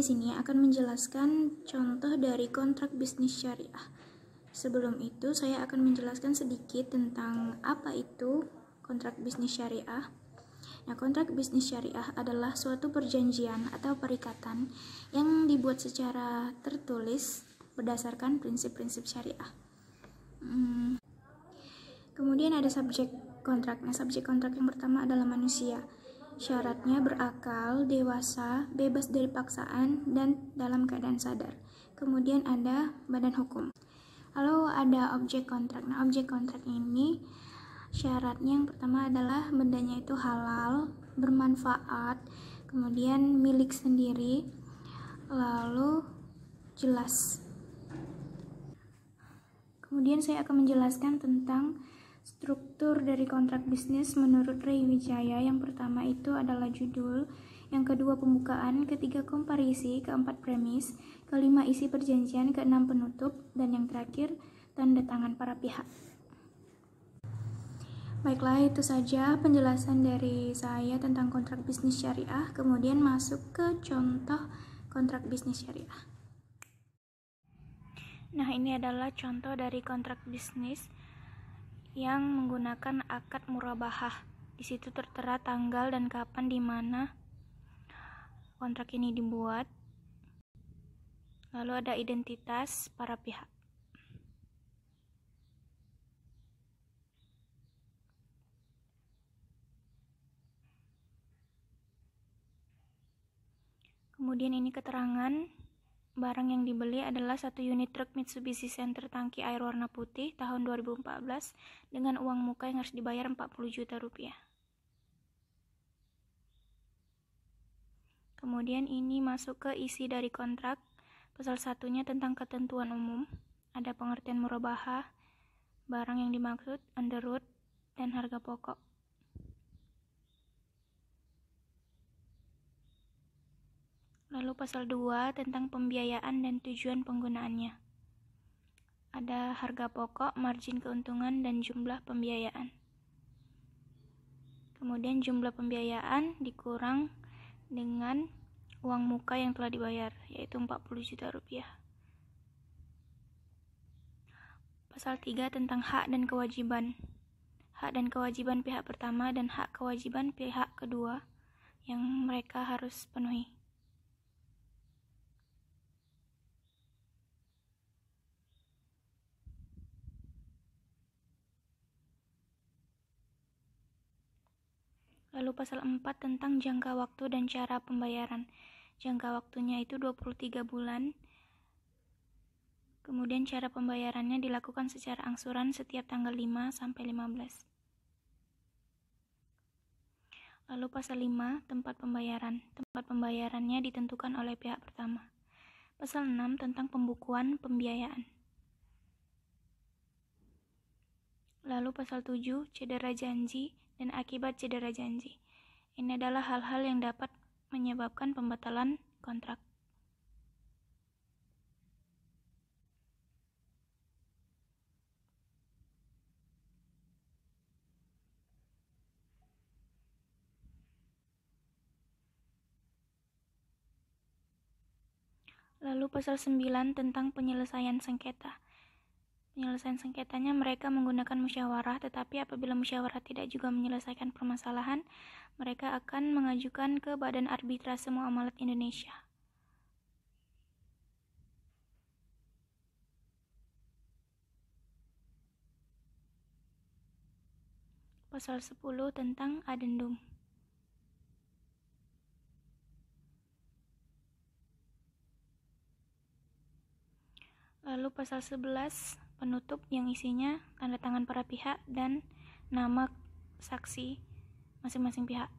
di sini akan menjelaskan contoh dari kontrak bisnis syariah. Sebelum itu, saya akan menjelaskan sedikit tentang apa itu kontrak bisnis syariah. Nah, kontrak bisnis syariah adalah suatu perjanjian atau perikatan yang dibuat secara tertulis berdasarkan prinsip-prinsip syariah. Kemudian ada subjek kontrak. Nah, subjek kontrak yang pertama adalah manusia. Syaratnya berakal, dewasa, bebas dari paksaan, dan dalam keadaan sadar. Kemudian ada badan hukum. Lalu ada objek kontrak. Nah, objek kontrak ini syaratnya yang pertama adalah bendanya itu halal, bermanfaat, kemudian milik sendiri, lalu jelas. Kemudian saya akan menjelaskan tentang struktur dari kontrak bisnis menurut Ray Wijaya. Yang pertama itu adalah judul, yang kedua pembukaan, ketiga komparisi, keempat premis, kelima isi perjanjian, keenam penutup, dan yang terakhir tanda tangan para pihak. Baiklah, itu saja penjelasan dari saya tentang kontrak bisnis syariah. Kemudian masuk ke contoh kontrak bisnis syariah. Nah, ini adalah contoh dari kontrak bisnis yang menggunakan akad murabahah. Di situ tertera tanggal dan kapan di mana kontrak ini dibuat. Lalu ada identitas para pihak. Kemudian ini keterangan barang yang dibeli adalah 1 unit truk Mitsubishi Center tangki air warna putih tahun 2014 dengan uang muka yang harus dibayar 40 juta rupiah. Kemudian ini masuk ke isi dari kontrak. Pasal 1-nya tentang ketentuan umum. Ada pengertian murabahah, barang yang dimaksud, underwood, dan harga pokok. Lalu pasal 2 tentang pembiayaan dan tujuan penggunaannya. Ada harga pokok, margin keuntungan, dan jumlah pembiayaan. Kemudian jumlah pembiayaan dikurang dengan uang muka yang telah dibayar, yaitu 40 juta rupiah. Pasal 3 tentang hak dan kewajiban. Hak dan kewajiban pihak pertama dan hak kewajiban pihak kedua yang mereka harus penuhi. Lalu pasal 4 tentang jangka waktu dan cara pembayaran. Jangka waktunya itu 23 bulan. Kemudian cara pembayarannya dilakukan secara angsuran setiap tanggal 5 sampai 15. Lalu pasal 5 tempat pembayaran. Tempat pembayarannya ditentukan oleh pihak pertama. Pasal 6 tentang pembukuan pembiayaan. Lalu pasal 7 cedera janji dan akibat cedera janji. Ini adalah hal-hal yang dapat menyebabkan pembatalan kontrak. Lalu pasal 9 tentang penyelesaian sengketa. Penyelesaian sengketanya mereka menggunakan musyawarah, tetapi apabila musyawarah tidak juga menyelesaikan permasalahan, mereka akan mengajukan ke Badan Arbitrase Muamalat Indonesia. Pasal 10 tentang adendum. Lalu pasal 11 penutup yang isinya tanda tangan para pihak dan nama saksi masing-masing pihak.